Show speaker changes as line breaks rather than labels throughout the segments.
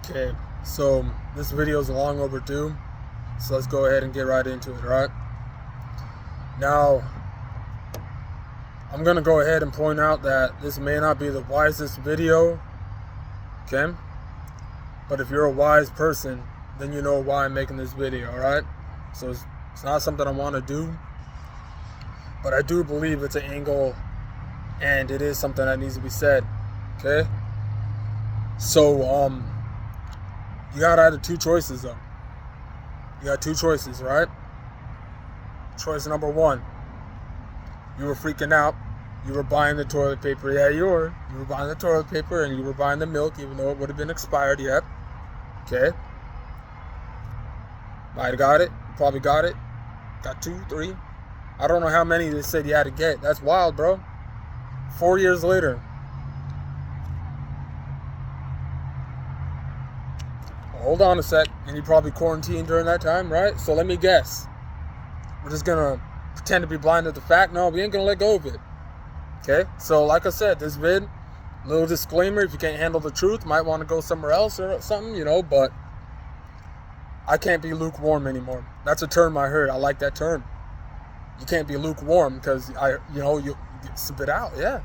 Okay, so this video is long overdue, so let's go ahead and get right into it, alright? Now, I'm going to go ahead and point out that this may not be the wisest video, okay? But if you're a wise person, then you know why I'm making this video, alright? So it's not something I want to do, but I do believe it's an angle and it is something that needs to be said, okay? So, you got either two choices though. You got two choices, right? Choice number one, you were freaking out. You were buying the toilet paper. Yeah, you were. You were buying the toilet paper and you were buying the milk, even though it would have been expired yet. Okay. Might have got it. You probably got it. Got 2, 3. I don't know how many they said you had to get. That's wild, bro. 4 years later. Hold on a sec, and you probably quarantined during that time, right? So let me guess. We're just gonna pretend to be blind to the fact. No, we ain't gonna let go of it. Okay? So like I said, this vid, little disclaimer, if you can't handle the truth, might want to go somewhere else or something, but I can't be lukewarm anymore. That's a term I heard. I like that term. You can't be lukewarm because you spit out, yeah.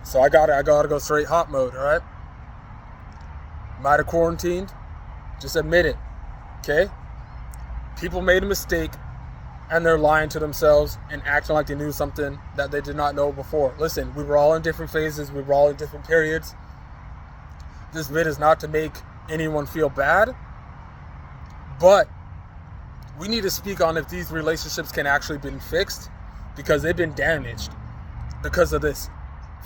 So I gotta go straight hot mode, alright? Might have quarantined. Just admit it. Okay? People made a mistake and they're lying to themselves and acting like they knew something that they did not know before. Listen, we were all in different phases. We were all in different periods. This vid is not to make anyone feel bad, but we need to speak on if these relationships can actually be fixed, because they've been damaged because of this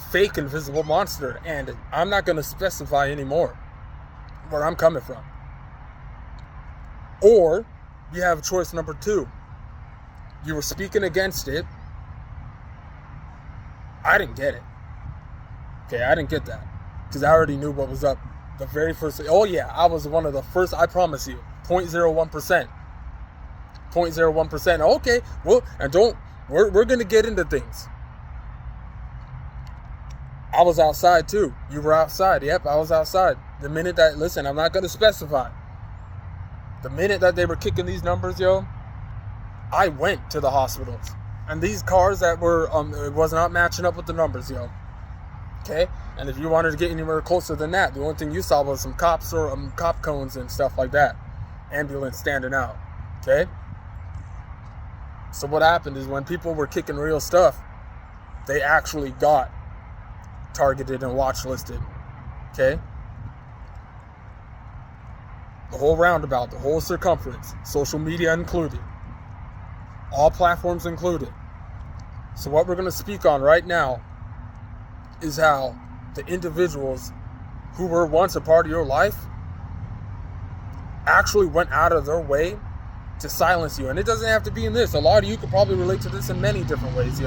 fake invisible monster. And I'm not going to specify anymore where I'm coming from. Or you have choice number 2. You were speaking against it. I didn't get it. Okay, I didn't get that because I already knew what was up the very first. Oh yeah, I was one of the first. I promise you, 0.01%. 0.01%. Okay, well, and we're gonna get into things. I was outside too. You were outside. Yep, I was outside. The minute that, listen, I'm not going to specify. The minute that they were kicking these numbers, I went to the hospitals. And these cars that were, it was not matching up with the numbers, Okay? And if you wanted to get anywhere closer than that, the only thing you saw was some cops or cop cones and stuff like that. Ambulance standing out. Okay? So what happened is when people were kicking real stuff, they actually got targeted and watch listed. Okay? The whole roundabout, the whole circumference, social media included, all platforms included. So what we're going to speak on right now is how the individuals who were once a part of your life actually went out of their way to silence you. And it doesn't have to be in this. A lot of you could probably relate to this in many different ways,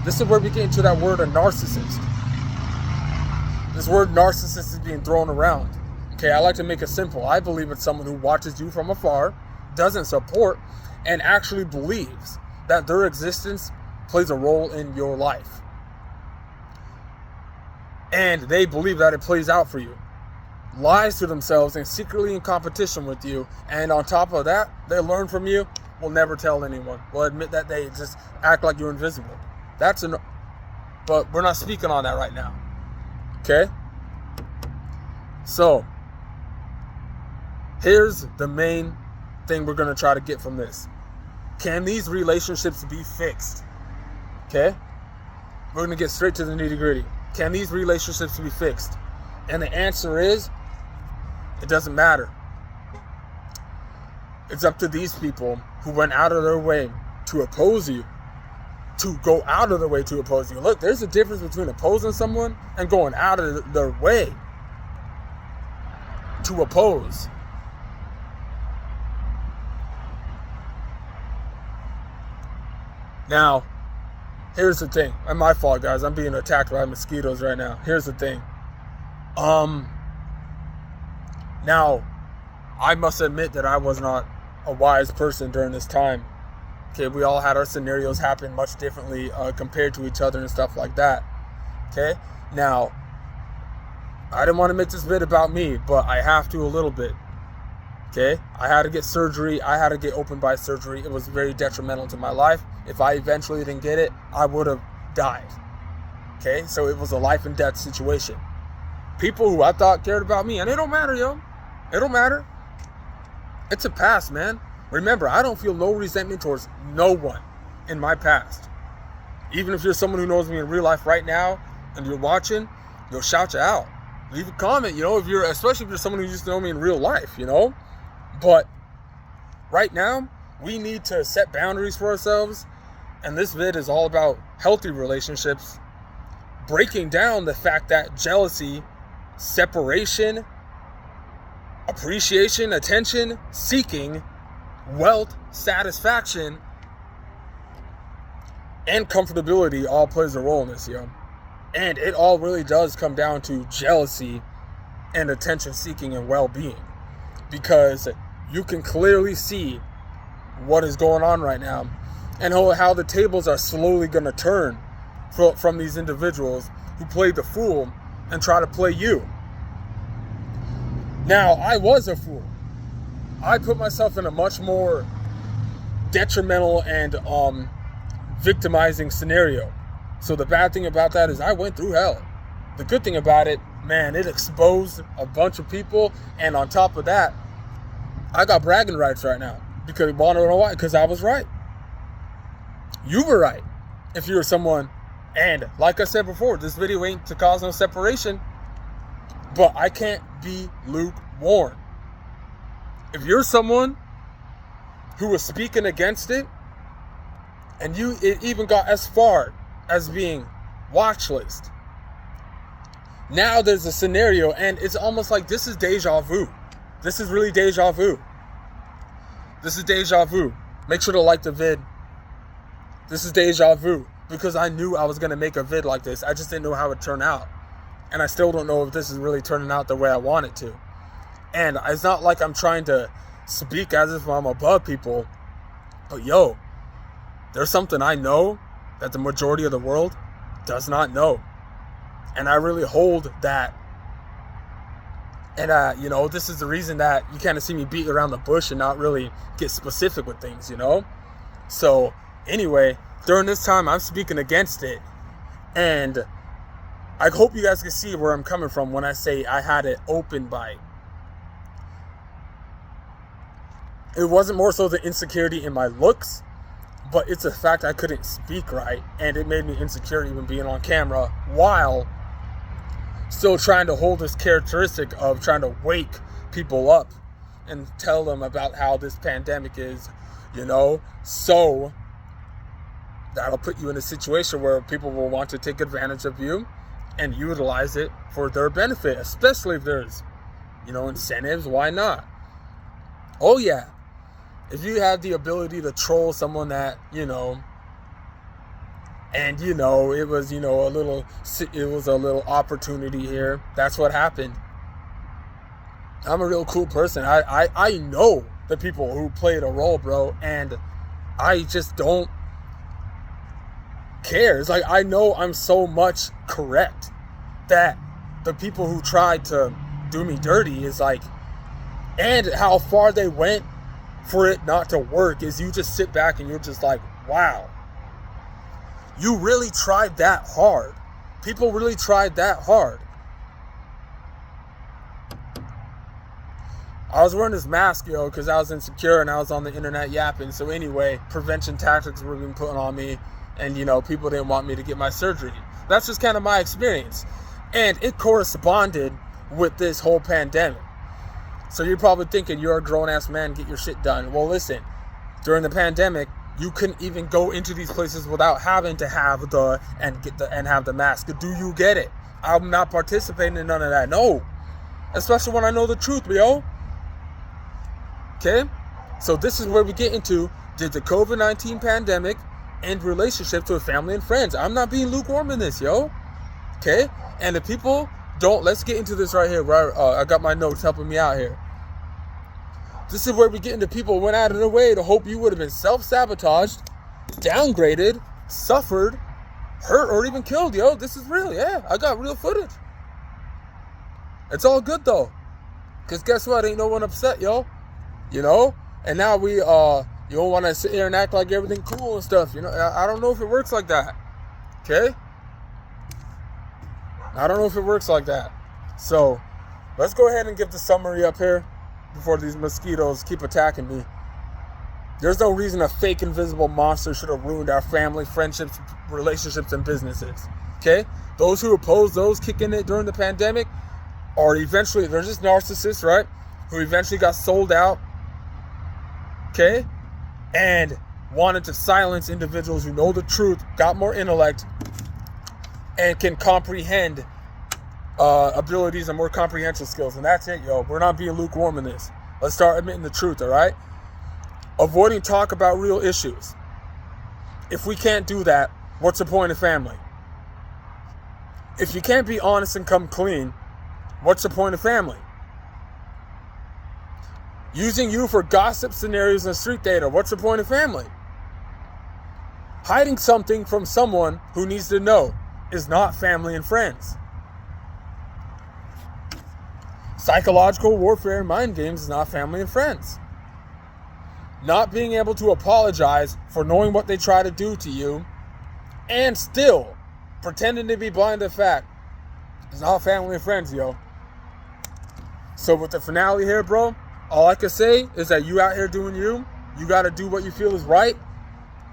This is where we get into that word, a narcissist. This word narcissist is being thrown around. Okay, I like to make it simple. I believe it's someone who watches you from afar, doesn't support, and actually believes that their existence plays a role in your life. And they believe that it plays out for you. Lies to themselves and secretly in competition with you. And on top of that, they learn from you, will never tell anyone. Will admit that they just act like you're invisible. But we're not speaking on that right now. Okay? So, here's the main thing we're going to try to get from this. Can these relationships be fixed? Okay? We're going to get straight to the nitty-gritty. Can these relationships be fixed? And the answer is, it doesn't matter. It's up to these people who went out of their way to oppose you, to go out of their way to oppose you. Look, there's a difference between opposing someone and going out of their way to oppose. Now, here's the thing. And my fault, guys. I'm being attacked by mosquitoes right now. Here's the thing. Now, I must admit that I was not a wise person during this time. Okay, we all had our scenarios happen much differently compared to each other and stuff like that. Okay, now, I didn't want to make this vid about me, but I have to a little bit. Okay? I had to get surgery. I had to get open by surgery. It was very detrimental to my life. If I eventually didn't get it, I would have died. Okay? So it was a life and death situation. People who I thought cared about me, and it don't matter, yo. It don't matter. It's a past, man. Remember, I don't feel no resentment towards no one in my past. Even if you're someone who knows me in real life right now and you're watching, yo, shout you out. Leave a comment, especially if you're someone who used to know me in real life, But right now, we need to set boundaries for ourselves. And this vid is all about healthy relationships, breaking down the fact that jealousy, separation, appreciation, attention, seeking, wealth, satisfaction, and comfortability all plays a role in this, yo. And it all really does come down to jealousy and attention seeking and well-being. Because you can clearly see what is going on right now and how the tables are slowly going to turn from these individuals who played the fool and try to play you. Now, I was a fool. I put myself in a much more detrimental and victimizing scenario. So the bad thing about that is I went through hell. The good thing about it, man, it exposed a bunch of people. And on top of that, I got bragging rights right now. Because you want to know why? Because I was right. You were right. If you were someone, and like I said before, this video ain't to cause no separation, but I can't be lukewarm. If you're someone who was speaking against it, and it even got as far as being watch list, now there's a scenario, and it's almost like this is deja vu. This is really deja vu. This is deja vu. Make sure to like the vid. This is deja vu. Because I knew I was going to make a vid like this. I just didn't know how it would turn out. And I still don't know if this is really turning out the way I want it to. And it's not like I'm trying to speak as if I'm above people. But yo, there's something I know that the majority of the world does not know. And I really hold that. And, this is the reason that you kind of see me beat around the bush and not really get specific with things, So, anyway, during this time, I'm speaking against it. And I hope you guys can see where I'm coming from when I say I had it open by. It wasn't more so the insecurity in my looks, but it's a fact I couldn't speak right. And it made me insecure even being on camera while still trying to hold this characteristic of trying to wake people up and tell them about how this pandemic is, so that'll put you in a situation where people will want to take advantage of you and utilize it for their benefit, especially if there's, incentives. Why not? Oh yeah, if you have the ability to troll someone that, and it was, it was a little opportunity here. That's what happened. I'm a real cool person. I know the people who played a role, bro, and I just don't care. It's like I know I'm so much correct that the people who tried to do me dirty is like, and how far they went for it not to work is you just sit back and you're just like, wow. You really tried that hard. People really tried that hard. I was wearing this mask, because I was insecure and I was on the internet yapping. So anyway, prevention tactics were being put on me. And, people didn't want me to get my surgery. That's just kind of my experience. And it corresponded with this whole pandemic. So you're probably thinking, you're a grown-ass man, get your shit done. Well, listen, during the pandemic, you couldn't even go into these places without having to have have the mask. Do you get it? I'm not participating in none of that. No. Especially when I know the truth, yo. Okay? So this is where we get into, did the COVID-19 pandemic end relationships with family and friends? I'm not being lukewarm in this, yo. Okay? And if people don't, let's get into this right here, where I got my notes helping me out here. This is where we get into people went out of their way to hope you would have been self-sabotaged, downgraded, suffered, hurt, or even killed, yo. This is real, yeah. I got real footage. It's all good though. Because guess what? Ain't no one upset, yo. You know? And now you don't want to sit here and act like everything cool and stuff. You know, I don't know if it works like that. Okay? I don't know if it works like that. So, let's go ahead and get the summary up here before these mosquitoes keep attacking me. There's no reason a fake invisible monster should have ruined our family, friendships, relationships, and businesses. Okay? Those who oppose those kicking it during the pandemic are eventually, they're just narcissists, right? Who eventually got sold out. Okay? And wanted to silence individuals who know the truth, got more intellect, and can comprehend abilities and more comprehension skills. And that's it, yo. We're not being lukewarm in this. Let's start admitting the truth, all right? Avoiding talk about real issues. If we can't do that, what's the point of family? If you can't be honest and come clean, what's the point of family? Using you for gossip scenarios and street data, what's the point of family? Hiding something from someone who needs to know is not family and friends. Psychological warfare and mind games is not family and friends. Not being able to apologize for knowing what they try to do to you and still pretending to be blind to fact is not family and friends, yo. So with the finale here, bro, all I can say is that you out here doing you. You got to do what you feel is right.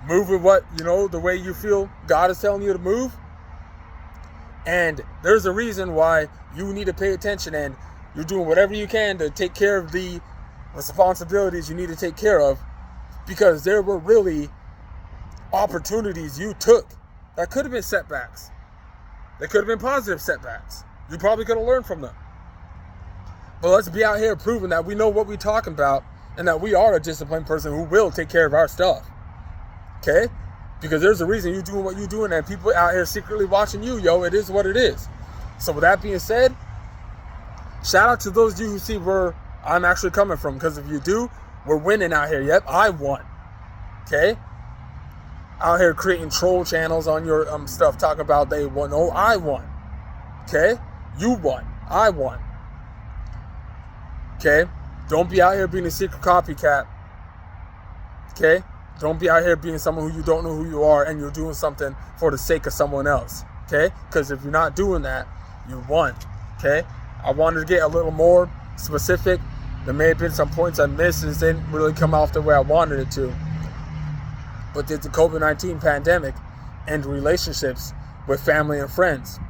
Move with what, the way you feel God is telling you to move. And there's a reason why you need to pay attention, and you're doing whatever you can to take care of the responsibilities you need to take care of, because there were really opportunities you took that could have been setbacks. They could have been positive setbacks. You probably could have learned from them. But let's be out here proving that we know what we're talking about and that we are a disciplined person who will take care of our stuff. Okay? Because there's a reason you're doing what you're doing, and people out here secretly watching you, yo. It is what it is. So with that being said, shout out to those of you who see where I'm actually coming from, because if you do, we're winning out here. Yep, I won. Okay? Out here creating troll channels on your stuff talking about they won. Oh, I won. Okay? You won. I won. Okay? Don't be out here being a secret copycat. Okay? Don't be out here being someone who you don't know who you are and you're doing something for the sake of someone else. Okay? Because if you're not doing that, you won. Okay? I wanted to get a little more specific. There may have been some points I missed and it didn't really come off the way I wanted it to. But did the COVID-19 pandemic end relationships with family and friends?